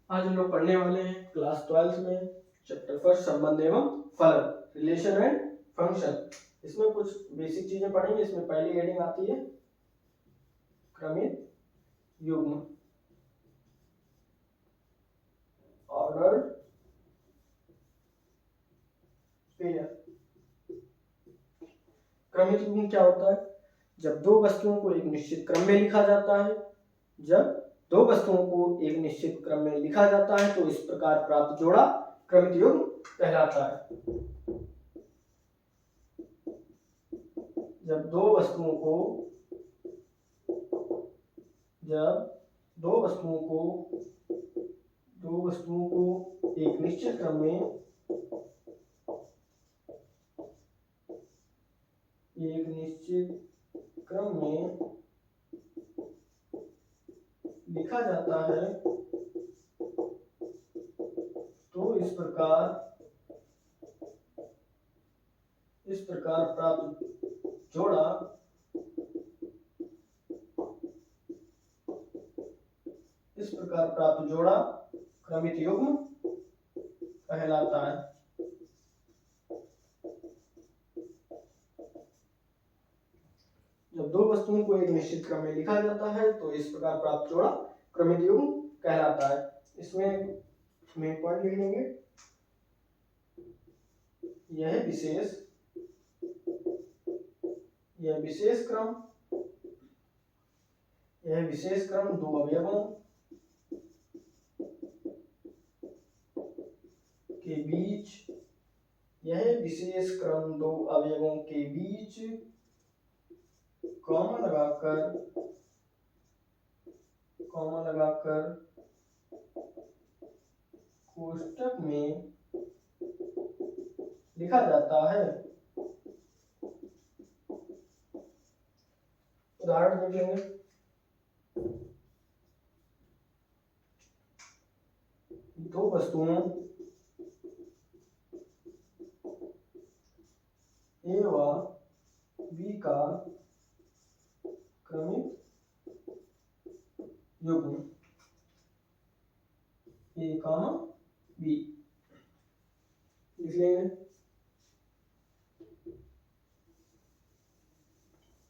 आज हम लोग पढ़ने वाले हैं क्लास 12 में चैप्टर फर्स्ट संबंध एवं फलन, रिलेशन एंड फंक्शन। इसमें कुछ बेसिक चीजें पढ़ेंगे। इसमें पहली हेडिंग आती है क्रमित युग्म, ऑर्डर पेयर। क्रमित युग्म क्या होता है? जब दो वस्तुओं को एक निश्चित क्रम में लिखा जाता है, जब दो वस्तुओं को एक निश्चित क्रम में लिखा जाता है तो इस प्रकार प्राप्त जोड़ा क्रमित युग्म कहलाता है। जब दो वस्तुओं को एक निश्चित क्रम में लिखा जाता है तो इस प्रकार प्राप्त जोड़ा क्रमित युग्म कहलाता है। जब दो वस्तुओं को एक निश्चित क्रम में लिखा जाता है तो इस प्रकार प्राप्त जोड़ा क्रमित युग्म कहलाता है। इसमें हम पॉइंट लिख लेंगे। यह विशेष क्रम दो अवयवों के बीच कॉमा लगाकर कोष्टक में लिखा जाता है। उदाहरण देख लेंगे। दो वस्तुओं ए व बी का क्रमित युग्म ए कॉमा बी लिख लेंगे।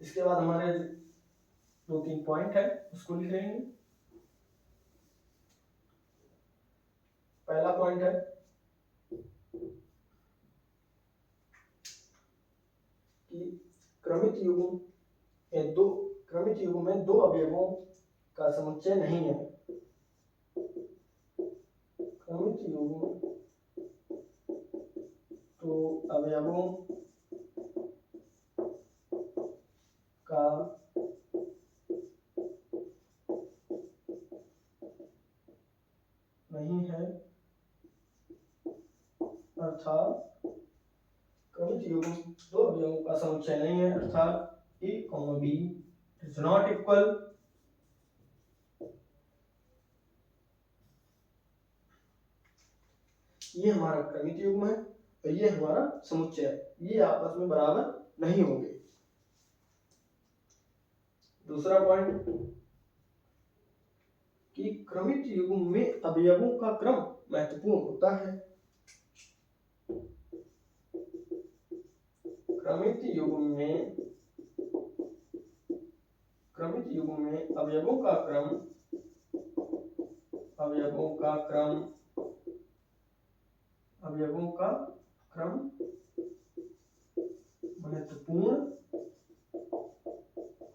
इसके बाद हमारे दो तीन पॉइंट है, उसको लिख लेंगे। पहला पॉइंट है कि क्रमित युग्म में दो अवयवों का समुच्चय नहीं है। क्रमित युग्म तो अवयवों का नहीं है, अर्थात क्रमित युग्म दो अवयवों का समुच्चय नहीं है, अर्थात a, b is not equal ये हमारा क्रमित युग्म है और ये हमारा समुच्चय है, ये आपस में बराबर नहीं होंगे। दूसरा पॉइंट कि क्रमित युग्म में अवयवों का क्रम महत्वपूर्ण होता है। क्रमित युग्म में अवयवों का क्रम महत्वपूर्ण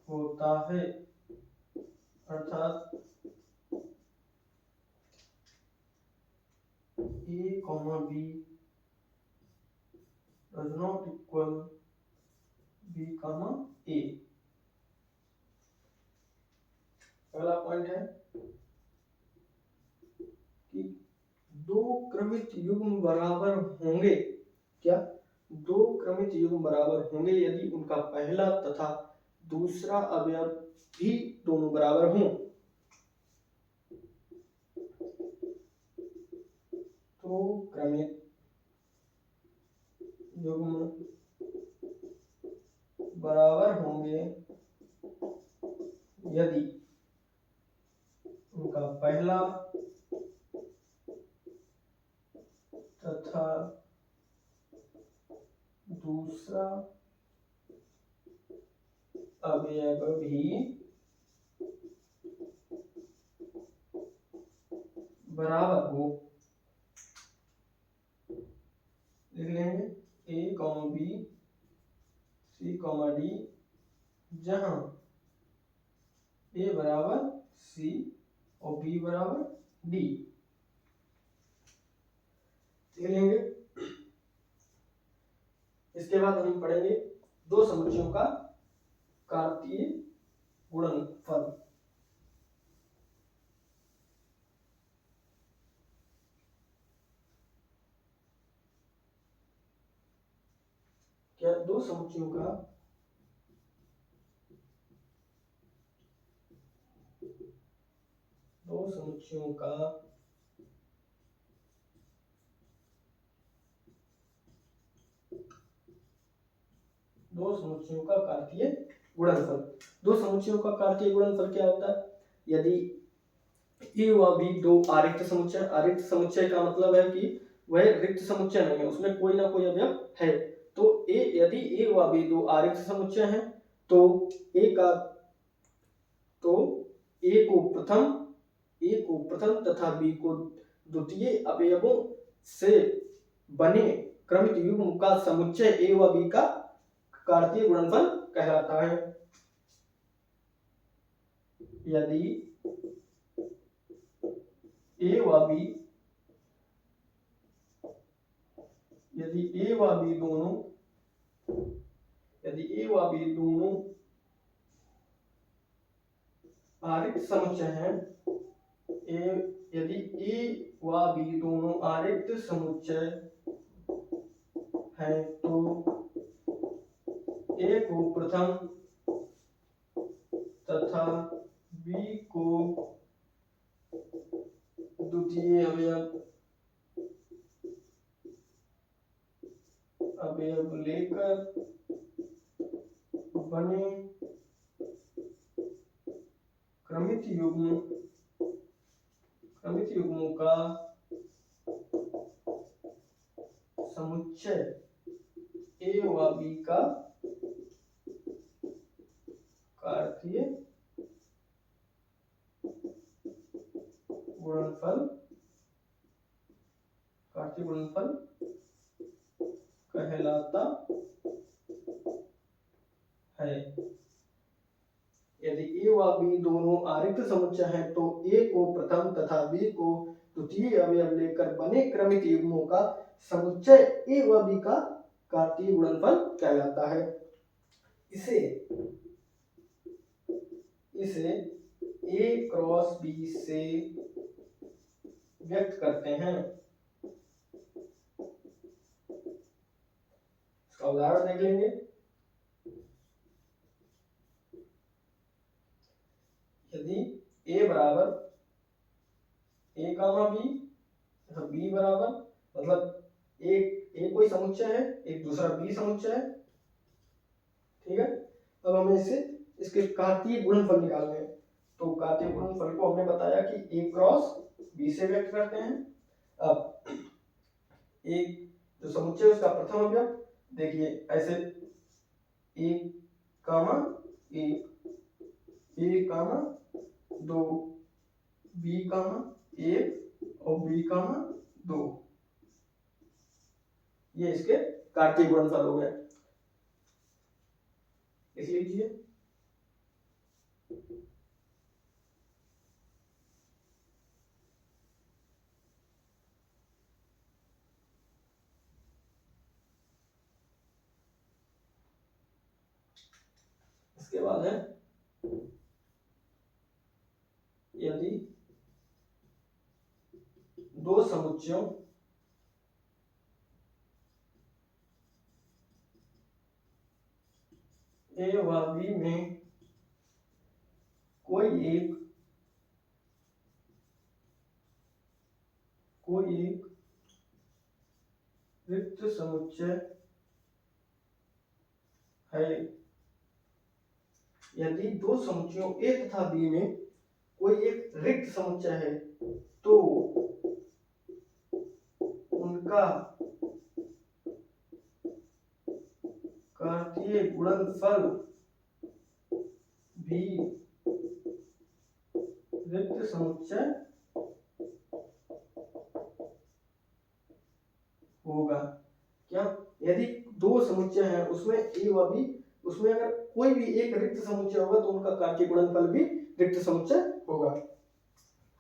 होता है, अर्थात a, b does not equal b, a। अगला पॉइंट है कि दो क्रमित युग्म बराबर होंगे। क्या? दो क्रमित युग्म बराबर होंगे यदि उनका पहला तथा दूसरा अवयव भी दोनों बराबर हों। तो क्रमित युग्म बराबर होंगे यदि उनका पहला तथा दूसरा अवयव भी बराबर हो, लिख लेंगे A comma B C comma D, जहां ए बराबर सी और बी बराबर डी, लिख लेंगे। इसके बाद हम पढ़ेंगे दो समुच्चयों का कार्तीय गुणनफल। क्या दो समुच्चयों का कार्तीय गुणनफल। दो समुच्चयों का कार्तीय गुणनफल क्या होता है? यदि ए व बी दो आरिक्त समुच्चय, आरिक्त समुच्चय का मतलब है कि वह रिक्त समुच्चय नहीं है, उसमें कोई ना कोई अवयव है। तो यदि ए व बी दो आरिक्त समुच्चय हैं तो ए को प्रथम तथा बी को द्वितीय अवयवों से बने क्रमित युग्म का समुच्चय ए व बी का कार्तीय गुणनफल कहलाता है। यदि ए व बी दोनों आरिक्त समुच्चय हैं, यदि ए व बी दोनों आरिक्त समुच्चय हैं तो ए को प्रथम तथा बी को द्वितीय अवयव लेकर बने क्रमित युग्मों का समुच्चय ए व बी का कार्तीय गुणनफल कहलाता है। यदि ए व बी दोनों आरिक्त समुच्चय हैं तो ए को प्रथम तथा बी को द्वितीय अवयव लेकर बने क्रमित युग्मों का समुच्चय ए व बी का कार्तीय गुणनफल कहलाता है। इसे ए क्रॉस बी से व्यक्त करते हैं। इसका उदाहरण देख लेंगे। यदि ए बराबर ए कामा बी तथा बी बराबर, मतलब एक कोई समुच्चय है, एक दूसरा बी समुच्चय है, ठीक है। अब हमें इसके कार्तीय गुणनफल निकालने हैं। तो कार्तीय गुणनफल को हमने बताया कि ए क्रॉस बी से व्यक्त करते हैं। अब एक जो समुच्चय उसका प्रथम अवयव देखिए ऐसे ए कामा दो, बी कामा एक और बी कामा दो, ये इसके कार्तीय गुणनफल हो गए। लिख लीजिए। इसके बाद है यदि दो समुच्चयों ए व बी में कोई एक रिक्त समुच्चय है। यदि दो समुच्चयों ए तथा बी में कोई एक रिक्त समुच्चय है तो उनका उनका कार्तीय गुणनफल भी रिक्त समुच्चय होगा। क्या? यदि दो समुच्चय हैं उसमें ए व बी, उसमें अगर कोई भी एक रिक्त समुच्चय होगा तो उनका कार्तीय गुणनफल भी रिक्त समुच्चय होगा।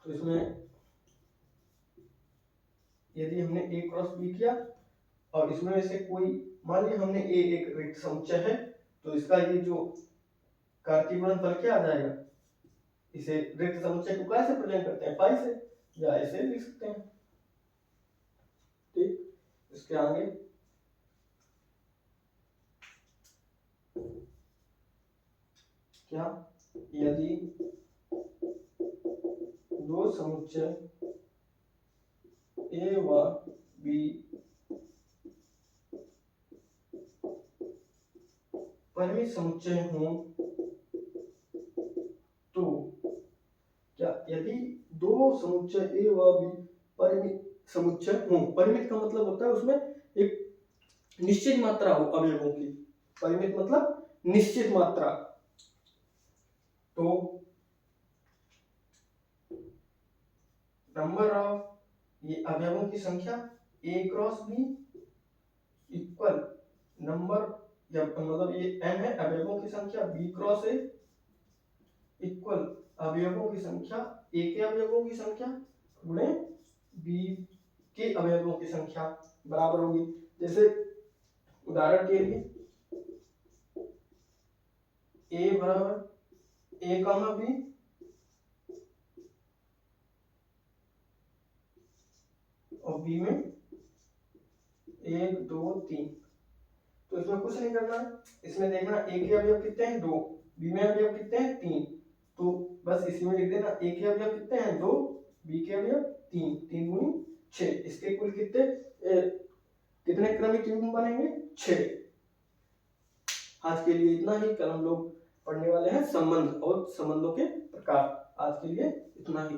तो इसमें यदि हमने ए क्रॉस बी किया और इसमें से कोई, मान लिया हमने ए एक रिक्त समुच्चय है, तो इसका ये जो कार्तीय गुणनफल क्या आ जाएगा, इसे रिक्त समुच्चय को कैसे प्रेजेंट करते हैं, फाई से, या ऐसे लिख सकते हैं। ठीक, इसके आगे क्या, यदि दो समुच्चय ए व बी परिमित समुच्चय हों तो क्या, यदि दो समुच्चय ए व बी परिमित समुच्चय हों, परिमित का मतलब होता है उसमें एक निश्चित मात्रा हो अवयवों की, परिमित मतलब निश्चित मात्रा, तो नंबर ऑफ ये अवयवों की संख्या ए क्रॉस बी इक्वल नंबर, या मतलब ये n है अवयवों की संख्या, बी क्रॉस ए इक्वल अवयवों की संख्या, ए के अवयवों की संख्या गुणे बी के अवयवों की संख्या बराबर होगी। जैसे उदाहरण के लिए ए बराबर ए कॉमा बी और बी में 1 2 3, तो इसमें कुछ नहीं करना है, इसमें देखना ए के अवयव कितने हैं 2, बी में अवयव कितने हैं 3, तो बस इसी में लिख देना ए के अवयव कितने हैं 2, बी के अवयव 3, 3 गुनी 6, इसके कुल कितने क्रमिक युग्म बनेंगे 6। आज के लिए इतना ही, कल हम लोग पढ़ने वाले हैं संबंध और संबंधों के प्रकार। आज के लिए इतना ही।